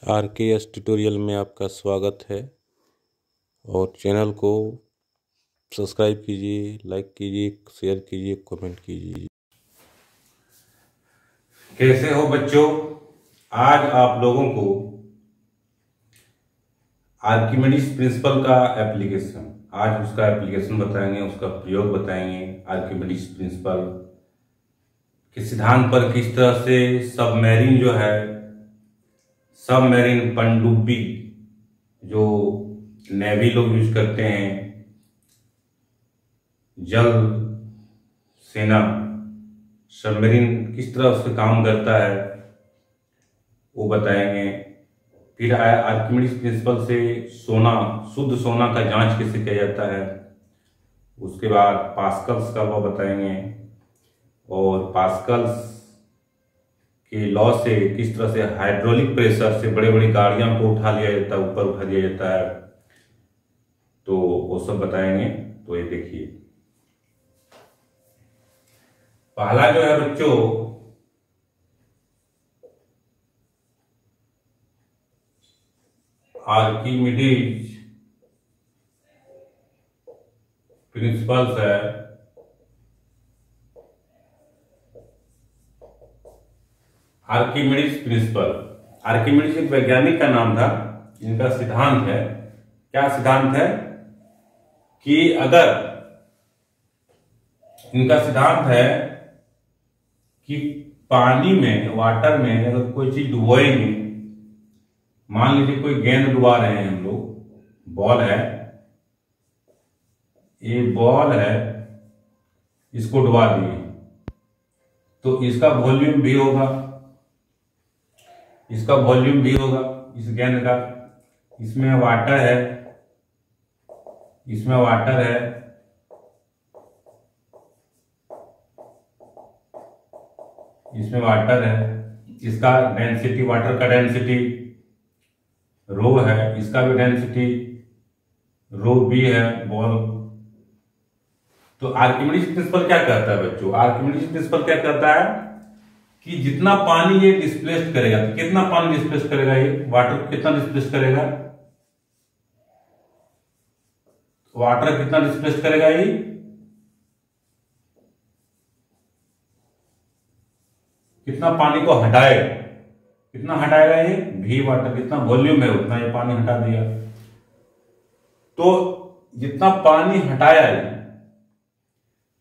RKS tutorial में आपका स्वागत है और चैनल को सब्सक्राइब कीजिए, लाइक कीजिए, शेयर कीजिए, कमेंट कीजिए। कैसे हो बच्चों? आज आप लोगों को आर्किमिडीज प्रिंसिपल का एप्लीकेशन, आज उसका एप्लीकेशन बताएंगे, उसका प्रयोग बताएंगे। आर्किमिडीज प्रिंसिपल के सिद्धांत पर किस तरह से सबमरीन जो है, सबमरीन पनडुब्बी जो नेवी लोग यूज करते हैं, जल सेना, सबमरीन किस तरह उससे काम करता है वो बताएंगे। फिर आर्किमिडीज प्रिंसिपल से सोना, शुद्ध सोना का जांच कैसे किया जाता है। उसके बाद पास्कल्स का लॉ बताएंगे और पास्कल्स के लॉ से किस तरह से हाइड्रोलिक प्रेशर से बड़े बड़ी गाड़ियों को उठा लिया जाता है, ऊपर उठा दिया जाता है, तो वो सब बताएंगे। तो ये देखिए, पहला जो है बच्चों, आर्किमिडीज प्रिंसिपल्स है। आर्किमिडीज प्रिंसिपल, आर्किमिडीज एक वैज्ञानिक का नाम था। इनका सिद्धांत है, क्या सिद्धांत है कि अगर इनका सिद्धांत है कि पानी में, वाटर में अगर कोई चीज डुबोएंगे, मान लीजिए कोई गेंद डुबा रहे हैं हम लोग, बॉल है, ये बॉल है, इसको डुबा दिए तो इसका वॉल्यूम भी होगा, इसका वॉल्यूम भी होगा इस गेंद का। इसमें वाटर है, इसमें वाटर है, इसमें वाटर है। इसका डेंसिटी, वाटर का डेंसिटी रो है, इसका भी डेंसिटी रो बी है, बॉल। तो आर्किमिडीज प्रिंसिपल क्या करता है बच्चों? आर्किमिडीज प्रिंसिपल क्या करता है कि जितना पानी ये डिस्प्लेस करेगा, तो कितना पानी डिस्प्लेस करेगा, ये वाटर कितना डिस्प्लेस करेगा, वाटर कितना डिस्प्लेस करेगा, ये कितना पानी को हटाएगा, कितना हटाएगा, ये भी वाटर, कितना वॉल्यूम है उतना ये पानी हटा दिया। तो जितना पानी हटाया है,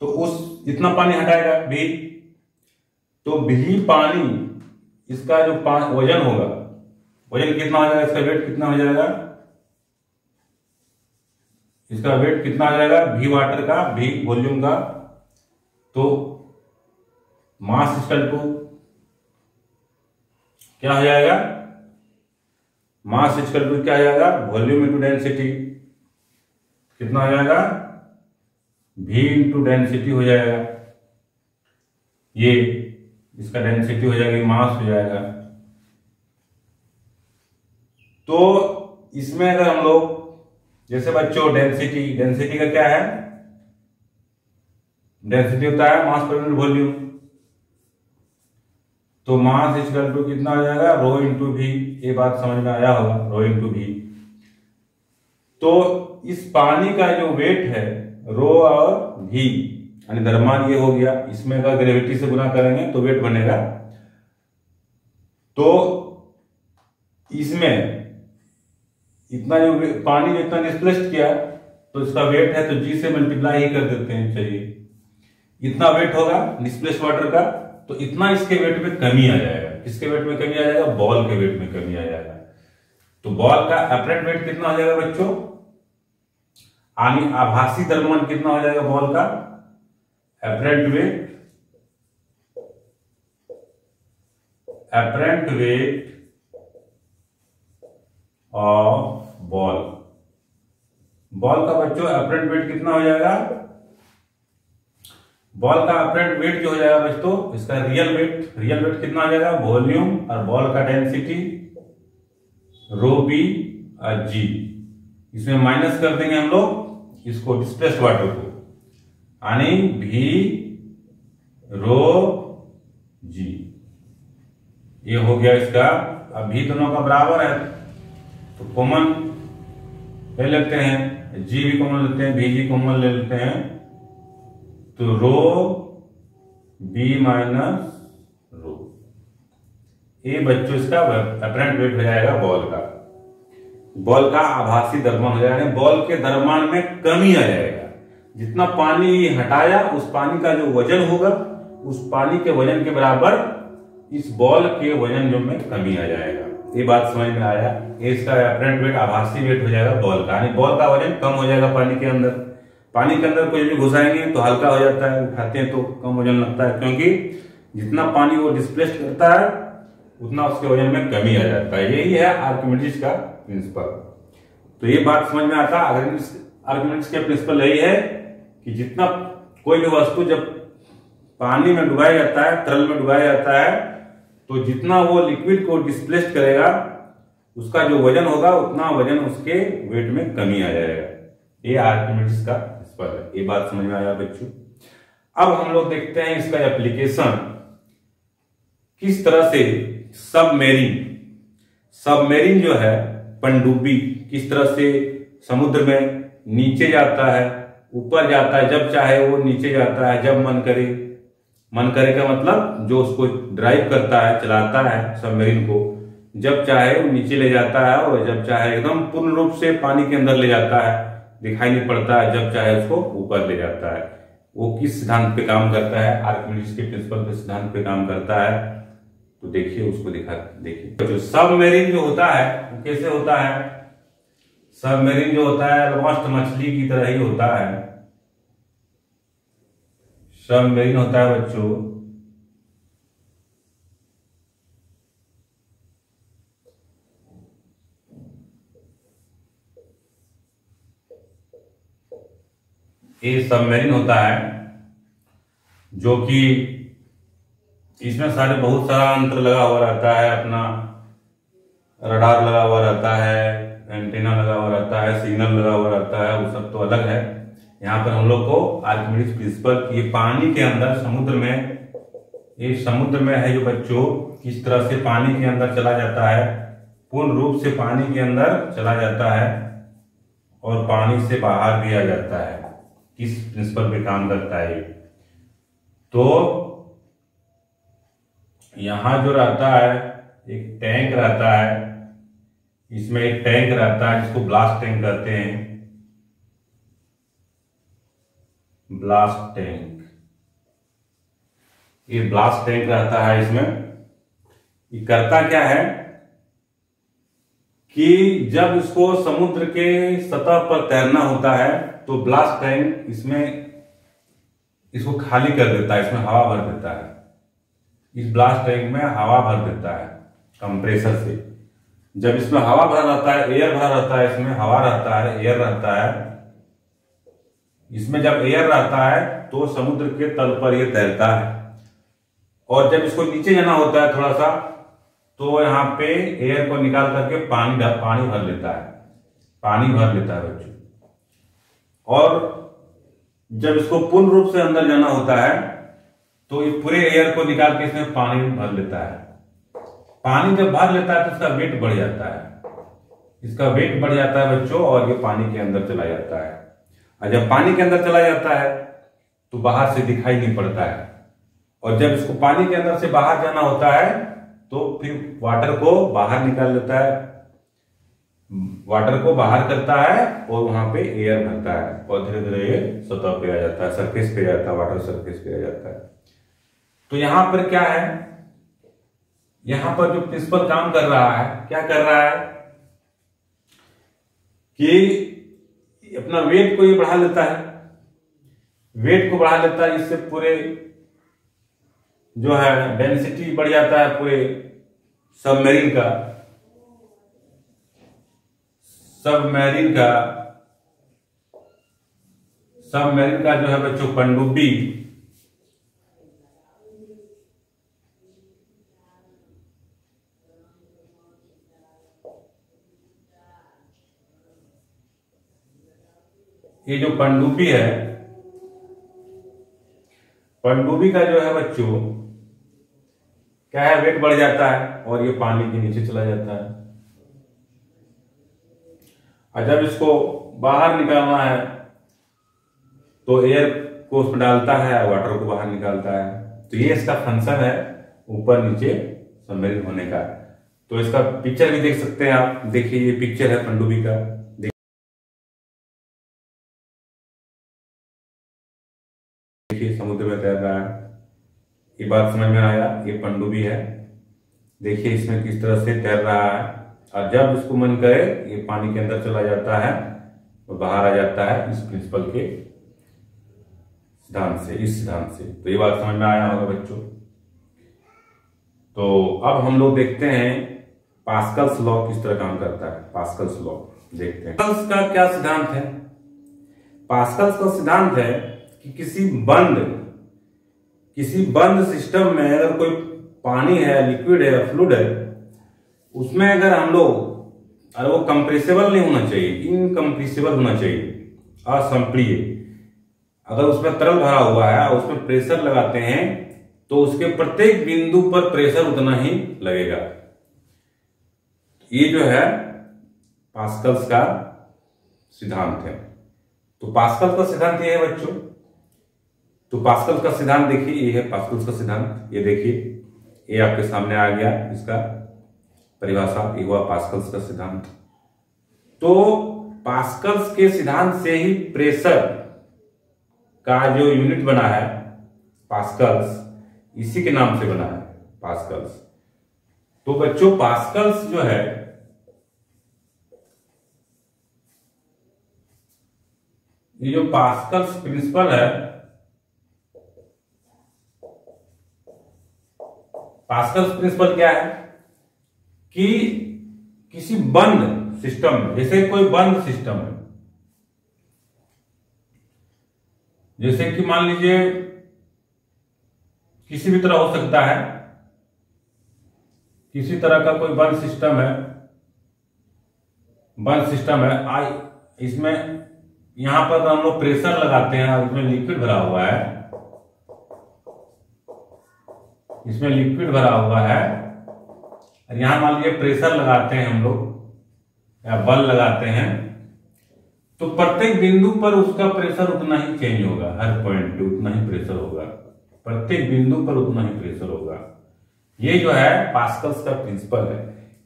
तो उस जितना पानी हटाएगा भी, तो भी पानी, इसका जो वजन होगा, वजन कितना हो जाएगा, इसका वेट कितना हो जाएगा, इसका वेट कितना आ जाएगा, भी वाटर का, भी वॉल्यूम का। तो मास इक्वल टू क्या हो जाएगा, मास इक्वल टू क्या हो जाएगा, वॉल्यूम इंटू डेंसिटी। कितना हो जाएगा, भी इंटू डेंसिटी हो जाएगा, ये इसका डेंसिटी हो जाएगा, मास हो जाएगा। तो इसमें अगर हम लोग, जैसे बच्चों डेंसिटी, डेंसिटी का क्या है, डेंसिटी होता है मास पर यूनिट वॉल्यूम। तो मास इक्वल टू कितना हो जाएगा, रो इंटू भी। ये बात समझ में आया होगा, रो इंटू भी। तो इस पानी का जो वेट है, रो और भी, यानी द्रव्यमान ये हो गया, इसमें अगर ग्रेविटी से गुना करेंगे तो वेट बनेगा। तो इसमें इतना जो पानी जितना डिस्प्लेस्ड किया, तो इसका वेट है, तो जी से मल्टीप्लाई ही कर देते हैं, चलिए इतना वेट होगा डिस्प्लेस्ड वाटर का, तो इतना इसके वेट में कमी आ जाएगा। किसके वेट में कमी आ जाएगा, बॉल के वेट में कमी आ जाएगा। तो बॉल का अपरेंट वेट कितना हो जाएगा बच्चों, यानी आभासी द्रव्यमान कितना हो जाएगा बॉल का, apparent weight of ball. Ball का बच्चों अपरेंट वेट कितना हो जाएगा, बॉल का अपरेंट वेट जो हो जाएगा बच्चों, इसका रियल वेट कितना हो जाएगा, वॉल्यूम और बॉल का डेंसिटी, रो बी और जी। इसमें माइनस कर देंगे हम लोग इसको, डिस्प्लेस्ड वाटर को, यानी भी रो जी। ये हो गया इसका अब भी दोनों का बराबर है तो कॉमन ले लेते हैं, जी भी कॉमन लेते हैं, भी जी कॉमन ले लेते हैं, तो रो बी माइनस रो, ये बच्चों इसका अपरेंट वेट हो जाएगा बॉल का आभासी द्रव्यमान हो जाएगा, बॉल के द्रव्यमान में कमी आ जाएगा। जितना पानी हटाया उस पानी का जो वजन होगा उस पानी के वजन के बराबर इस बॉल के वजन जो में कमी आ जाएगा। ये बात समझ में आया। इसका अपरेंट वेट आभासी वेट हो जाएगा बॉल का, यानी बॉल का वजन कम हो जाएगा पानी के अंदर। पानी के अंदर कोई भी घुसाएंगे तो हल्का हो जाता है, उठाते हैं तो कम वजन लगता है, क्योंकि जितना पानी वो डिस्प्लेस करता है उतना उसके वजन में कमी आ जाता है। यही है आर्किमिडीज का प्रिंसिपल। तो ये बात समझ में आता है। आर्किमिडीज के प्रिंसिपल यही है कि जितना कोई भी वस्तु जब पानी में डुबाया जाता है, तरल में डुबाया जाता है, तो जितना वो लिक्विड को डिस्प्लेस करेगा उसका जो वजन होगा उतना वजन उसके वेट में कमी आ जाएगा। ये आर्किमिडीज का प्रिंसिपल है। ये बात समझ में आया बच्चों। अब हम लोग देखते हैं इसका एप्लीकेशन, किस तरह से सबमेरीन जो है पनडुब्बी किस तरह से समुद्र में नीचे जाता है, ऊपर जाता है, जब चाहे वो नीचे जाता है, जब मन करे का मतलब जो उसको ड्राइव करता है, चलाता है सबमरीन को, जब चाहे वो नीचे ले जाता है और जब चाहे एकदम पूर्ण रूप से पानी के अंदर ले जाता है, दिखाई नहीं पड़ता है, जब चाहे उसको ऊपर ले जाता है। वो किस सिद्धांत पे काम करता है? आर्किमिडीज के प्रिंसिपल के सिद्धांत पे काम करता है। तो देखिए उसको देखिए जो सबमरीन जो होता है वो कैसे होता है? सबमरीन जो होता है ऑलमोस्ट मछली की तरह ही होता है। सबमरीन होता है बच्चों ये सबमरीन होता है जो कि इसमें बहुत सारा अंतर लगा हुआ रहता है, अपना रडार लगा हुआ रहता है, एंटीना लगा हुआ रहता है, सिग्नल लगा हुआ रहता है, वो सब तो अलग है। यहाँ पर हम लोग को आर्किमिडीज प्रिंसिपल की पानी के अंदर समुद्र में है जो बच्चों किस तरह से पानी के अंदर चला जाता है, पूर्ण रूप से पानी के अंदर चला जाता है और पानी से बाहर भी आ जाता है, किस प्रिंसिपल पे काम करता है। तो यहां जो रहता है एक टैंक रहता है, इसमें एक टैंक रहता है जिसको ब्लास्ट टैंक कहते हैं, ब्लास्ट टैंक। ये ब्लास्ट टैंक रहता है इसमें। ये करता क्या है कि जब इसको समुद्र के सतह पर तैरना होता है तो ब्लास्ट टैंक इसको खाली कर देता है, इसमें हवा भर देता है। इस ब्लास्ट टैंक में हवा भर देता है कंप्रेसर से। जब इसमें हवा भरा रहता है, एयर भरा रहता है, इसमें हवा रहता है, एयर रहता है, इसमें जब एयर रहता है तो समुद्र के तल पर यह तैरता है। और जब इसको नीचे जाना होता है थोड़ा सा तो यहाँ पे एयर को निकाल करके पानी भर लेता है बच्चों। और जब इसको पूर्ण रूप से अंदर जाना होता है तो ये पूरे एयर को निकाल के इसमें पानी भर लेता है। पानी जब भर लेता है तो इसका वेट बढ़ जाता है, बच्चों, और ये पानी के अंदर चला जाता है। और जब पानी के अंदर चला जाता है तो बाहर से दिखाई नहीं पड़ता है। और जब इसको पानी के अंदर से बाहर जाना होता है तो फिर वाटर को बाहर निकाल लेता है, वाटर को बाहर करता है और वहां पे एयर भरता है और धीरे धीरे ये सतह पे आ जाता है, सरफेस पे आ जाता है, वाटर सरफेस पे आ जाता है। तो यहां पर क्या है, यहां पर जो प्रिंसिपल काम कर रहा है, क्या कर रहा है कि अपना वेट को ये बढ़ा लेता है, इससे पूरे जो है डेंसिटी बढ़ जाता है पूरे सबमरीन का जो है बच्चों पनडुब्बी, ये जो पनडुब्बी है, पनडुब्बी का जो है बच्चों क्या है, वेट बढ़ जाता है और ये पानी के नीचे चला जाता है। और जब इसको बाहर निकालना है तो एयर को उसमें डालता है और वाटर को बाहर निकालता है। तो ये इसका फंक्शन है ऊपर नीचे सबमरीन होने का। तो इसका पिक्चर भी देख सकते हैं आप, देखिए ये पिक्चर है पनडुब्बी का, देखिए समुद्र में तैर रहा है। ये बात समझ में आया, ये पनडुब्बी है, देखिए इसमें किस तरह से तैर रहा है। और जब इसको मन करे ये पानी के अंदर चला जाता है और बाहर आ जाता है इस प्रिंसिपल के सिद्धांत से, इस सिद्धांत से। तो ये बात समझ में आया होगा बच्चों। तो अब हम लोग देखते हैं पास्कल्स लॉ किस तरह काम करता है। पास्कल्स लॉ देखते हैं। पास्कल्स का क्या सिद्धांत है? पास्कल्स का सिद्धांत है कि किसी बंद सिस्टम में अगर कोई पानी है, लिक्विड है, फ्लूइड है, उसमें अगर हम लोग, अरे वो कंप्रेसिबल नहीं होना चाहिए, इनकम्प्रेसिबल होना चाहिए, असंपीय। अगर उसमें तरल भरा हुआ है और उसमें प्रेशर लगाते हैं तो उसके प्रत्येक बिंदु पर प्रेशर उतना ही लगेगा। ये जो है पास्कल्स का सिद्धांत है। तो पास्कल का सिद्धांत ये है बच्चों। तो पास्कल का सिद्धांत देखिए, ये है पास्कल्स का सिद्धांत। ये देखिए, ये आपके सामने आ गया, इसका परिभाषा, ये हुआ पास्कल्स का सिद्धांत। तो पास्कल्स के सिद्धांत से ही प्रेशर का जो यूनिट बना है पास्कल्स, इसी के नाम से बना है पास्कल्स। तो बच्चों पास्कल्स जो है, ये जो पास्कल्स प्रिंसिपल है, पास्कल्स प्रिंसिपल क्या है कि किसी बंद सिस्टम में, जैसे कोई बंद सिस्टम है, जैसे कि मान लीजिए किसी भी तरह हो सकता है, किसी तरह का कोई बंद सिस्टम है, इसमें यहां पर हम लोग प्रेशर लगाते हैं और इसमें लिक्विड भरा हुआ है, इसमें लिक्विड भरा हुआ है, और यहां मान लीजिए प्रेशर लगाते हैं हम लोग या बल लगाते हैं, तो प्रत्येक बिंदु पर उसका प्रेशर उतना ही चेंज होगा, हर पॉइंट पे उतना ही प्रेशर होगा, प्रत्येक बिंदु पर उतना ही प्रेशर होगा। ये जो है पास्कल्स का प्रिंसिपल है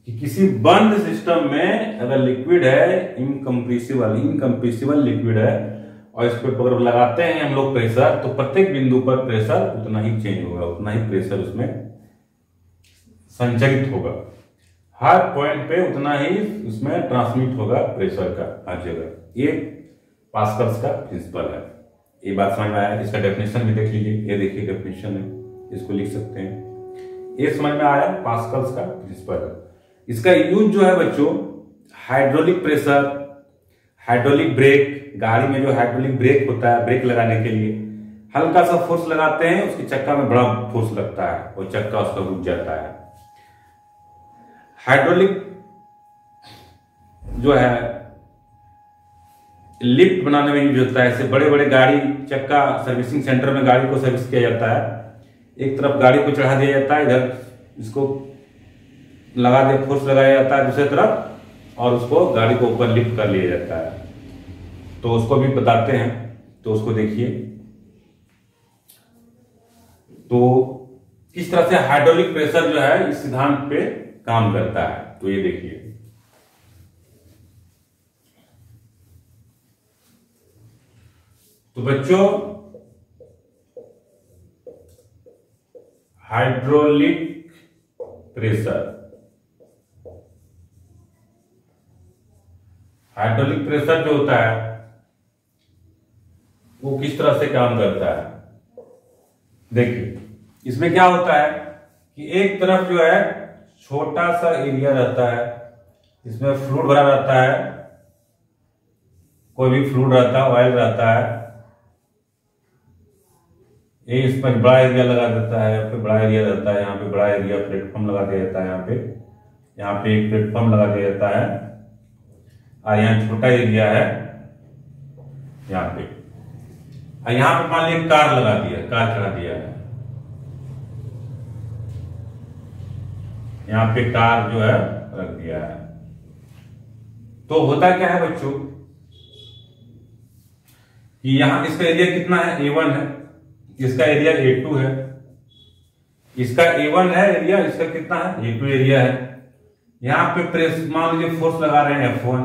कि किसी बंद सिस्टम में अगर लिक्विड है, इनकम्प्रेसिबल लिक्विड है, और इस पर अगर लगाते हैं हम लोग प्रेशर, तो प्रत्येक बिंदु पर प्रेशर उतना ही चेंज होगा, उतना ही प्रेशर उसमें संचरित होगा, हर पॉइंट पे उतना ही उसमें ट्रांसमिट होगा प्रेशर का हर जगह। ये पास्कल्स का प्रिंसिपल है। ये बात समझ में आया। इसका डेफिनेशन भी देख लीजिए, ये देखिए डेफिनेशन है, इसको लिख सकते हैं। ये समझ में आया पास्कल्स का प्रिंसिपल है। इसका यूज जो है बच्चों, हाइड्रोलिक प्रेशर, हाइड्रोलिक ब्रेक, गाड़ी में जो हाइड्रोलिक ब्रेक होता है, ब्रेक लगाने के लिए हल्का सा फोर्स लगाते हैं, उसकी चक्का में बड़ा फोर्स लगता है और चक्का उसका रुक जाता है। हाइड्रोलिक जो है लिफ्ट बनाने में यूज होता है। ऐसे बड़े बड़े गाड़ी चक्का सर्विसिंग सेंटर में गाड़ी को सर्विस किया जाता है, एक तरफ गाड़ी को चढ़ा दिया जाता है, इधर इसको लगा दिया, फोर्स लगाया जाता है दूसरी तरफ, और उसको गाड़ी को ऊपर लिफ्ट कर लिया जाता है। तो उसको भी बताते हैं, तो उसको देखिए। तो किस तरह से हाइड्रोलिक प्रेशर जो है इस सिद्धांत पे काम करता है, तो ये देखिए। तो बच्चों हाइड्रोलिक प्रेशर, हाइड्रोलिक प्रेशर जो होता है वो किस तरह से काम करता है, देखिए। इसमें क्या होता है कि एक तरफ जो है छोटा सा एरिया रहता है, इसमें फ्लूइड भरा रहता है, कोई भी फ्लूइड रहता है, ऑयल रहता है, ये इसमें बड़ा एरिया लगा देता है, फिर बड़ा एरिया रहता है, यहाँ पे बड़ा एरिया प्लेटफॉर्म लगा दिया जाता है, यहाँ पे एक प्लेटफॉर्म लगा दिया जाता है, और यहाँ छोटा एरिया है यहाँ पे, और यहाँ पे मान लीजिए कार लगा दिया, कार चढ़ा दिया है, यहाँ पे कार जो है रख दिया है। तो होता क्या है बच्चों कि यहाँ इसका एरिया कितना है, A1 है, इसका एरिया A2 है, इसका A1 है एरिया, इसका कितना है, A2 एरिया है। यहाँ पे प्रेस मान लीजिए फोर्स लगा रहे हैं F1,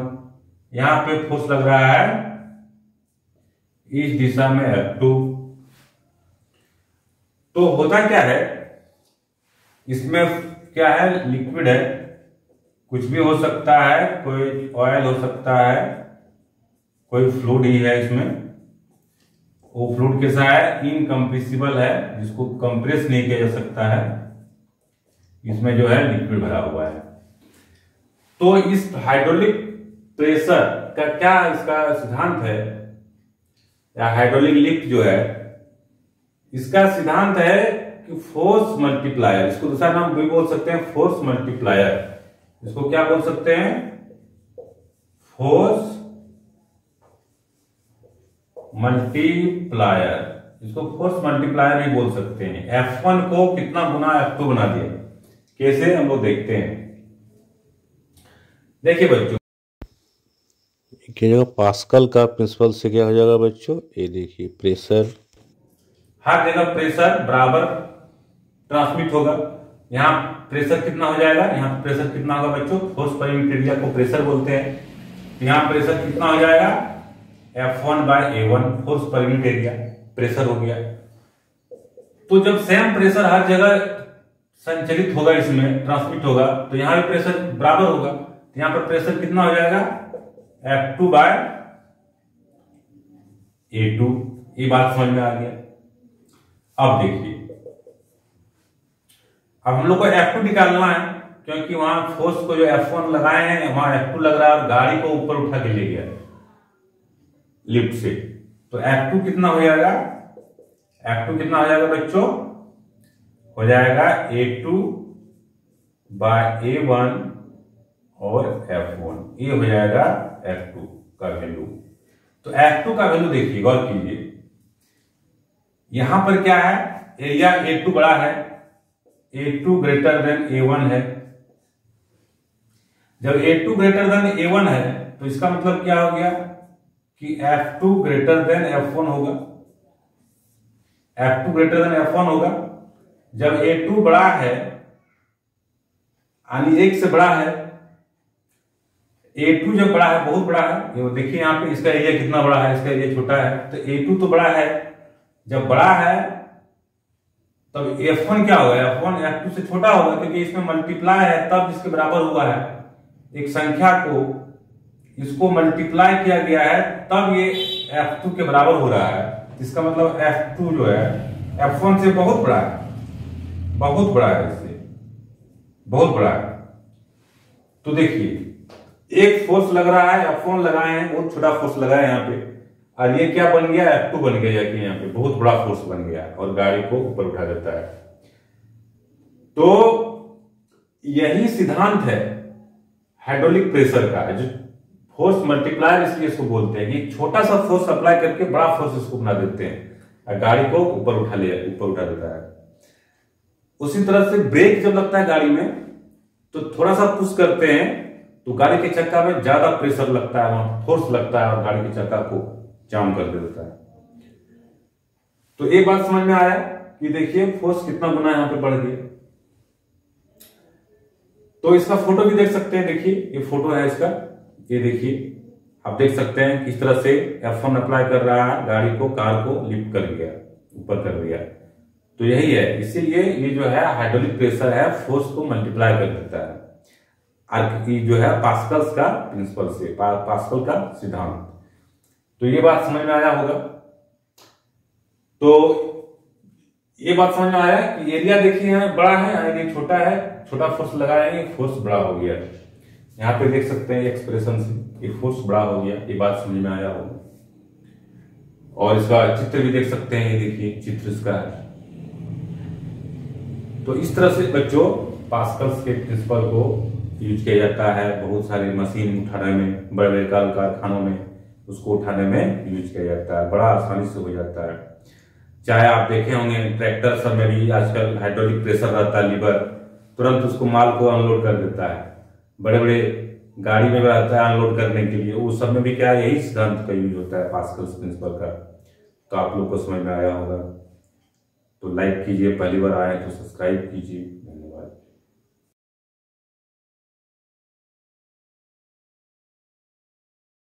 यहाँ पे फोर्स लग रहा है इस दिशा में F2। तो होता क्या है, इसमें क्या है, लिक्विड है, कुछ भी हो सकता है, कोई ऑयल हो सकता है, कोई फ्लूइड ही है इसमें। वो फ्लूइड कैसा है, इनकम्प्रेसिबल है, जिसको कंप्रेस नहीं किया जा सकता है। इसमें जो है लिक्विड भरा हुआ है। तो इस हाइड्रोलिक प्रेशर का क्या इसका सिद्धांत है, या हाइड्रोलिक लिफ्ट जो है, इसका सिद्धांत है कि फोर्स मल्टीप्लायर, इसको दूसरा नाम भी बोल सकते हैं फोर्स मल्टीप्लायर। इसको क्या बोल सकते हैं, फोर्स मल्टीप्लायर। इसको फोर्स मल्टीप्लायर भी बोल सकते हैं। F1 को कितना गुना F2 बना दिया, कैसे हम लोग देखते हैं। देखिए बच्चों, की जगह पास्कल का प्रिंसिपल से क्या हो जाएगा बच्चों, ये देखिए प्रेशर, हर जगह प्रेशर बराबर ट्रांसमिट होगा। यहाँ प्रेशर कितना हो जाएगा, यहाँ प्रेशर कितना होगा बच्चों, फोर्स पर यूनिट एरिया को प्रेशर बोलते हैं। यहाँ प्रेशर कितना हो जाएगा, F1/A1, force per unit area pressure हो गया। तो जब सेम प्रेशर हर जगह संचलित होगा, इसमें ट्रांसमिट होगा, तो यहाँ भी प्रेशर बराबर होगा। तो यहाँ पर प्रेशर कितना हो जाएगा, F2/A2। ये बात समझ में आ गया। अब देखिए, अब हम लोग को F2 निकालना है, क्योंकि वहां फोर्स को जो F1 लगाए हैं वहां F2 लग रहा है और गाड़ी को ऊपर उठा के ले गया लिफ्ट से। तो F2 कितना हो जाएगा, F2 कितना हो जाएगा बच्चों, हो जाएगा A2/A1 और F1, ये हो जाएगा F2 का वैल्यू। तो F2 का वैल्यू देखिए, गौर कीजिए, यहां पर क्या है, एरिया A2 बड़ा है, A2 ग्रेटर देन A1 है। जब A2 ग्रेटर देन A1 है तो इसका मतलब क्या हो गया कि F2 ग्रेटर देन F1 होगा, F2 ग्रेटर देन F1 होगा। जब A2 बड़ा है, यानी एक से बड़ा है, A2 जब बड़ा है, बहुत बड़ा है, ये देखिए यहाँ पे इसका एरिया कितना बड़ा है, इसका एरिया छोटा है, तो A2 तो बड़ा है। जब बड़ा है तब F1 क्या होगा, F1 F2 से छोटा होगा, क्योंकि इसमें मल्टीप्लाई है तब इसके बराबर हुआ है। एक संख्या को इसको मल्टीप्लाई किया गया है तब ये F2 के बराबर हो रहा है। इसका मतलब F2 जो है F1 से बहुत बड़ा है, बहुत बड़ा है, इससे बहुत बड़ा है। तो देखिए, एक फोर्स लग रहा है, F1 लगाए हैं, बहुत छोटा फोर्स लगा है यहाँ पे, और ये क्या बन गया, F2 बन गया, कि यहाँ पे बहुत बड़ा फोर्स बन गया और गाड़ी को ऊपर उठा देता है। तो यही सिद्धांत है हाइड्रोलिक प्रेशर का, जो फोर्स मल्टीप्लायर इसलिए इसको बोलते हैं कि छोटा सा फोर्स अप्लाई करके बड़ा फोर्स इसको बना देते हैं और गाड़ी को ऊपर उठा देता है। उसी तरह से ब्रेक जब लगता है गाड़ी में तो थोड़ा सा पुश करते हैं तो गाड़ी के चक्का में ज्यादा प्रेशर लगता है, वहां फोर्स लगता है और गाड़ी के चक्का को जाम कर देता है। तो एक बात समझ में आया कि देखिए फोर्स कितना गुना यहां पे बढ़ गया। तो इसका फोटो भी देख सकते हैं, देखिए ये फोटो है इसका, ये देखिए आप देख सकते हैं किस तरह से F1 अप्लाई कर रहा है, गाड़ी को, कार को लिफ्ट कर गया, ऊपर कर दिया। तो यही है, इसीलिए ये जो है हाइड्रोलिक प्रेशर है, फोर्स को मल्टीप्लाई कर देता है। ये जो है पास्कल्स का प्रिंसिपल से, पास्कल का सिद्धांत। तो ये बात समझ में आया होगा। तो ये बात समझ में आया कि एरिया देखिए यहाँ बड़ा है, ये छोटा है, छोटा फोर्स लगाया है, फोर्स बड़ा हो गया। यहाँ पे देख सकते हैं एक्सप्रेशन से, ये फोर्स बड़ा हो गया, ये बात समझ में आया होगा। और इसका चित्र भी देख सकते हैं, ये देखिए चित्र इसका है। तो इस तरह से बच्चों पास्कल्स के प्रिंसिपल को यूज किया जाता है बहुत सारी मशीन उठाने में, बड़े बड़े कारखानों में उसको उठाने में यूज किया जाता है, बड़ा आसानी से हो जाता है। चाहे आप देखे होंगे ट्रैक्टर सब में भी आजकल हाइड्रोलिक प्रेशर रहता है, लीवर, तुरंत उसको माल को अनलोड कर देता है। बड़े बड़े गाड़ी में रहता है अनलोड करने के लिए, वो सब में भी क्या यही सिद्धांत का यूज होता है, पास्कल्स प्रिंसिपल का। तो आप लोग को समझ में आया होगा। तो लाइक कीजिए, पहली बार आए तो सब्सक्राइब कीजिए।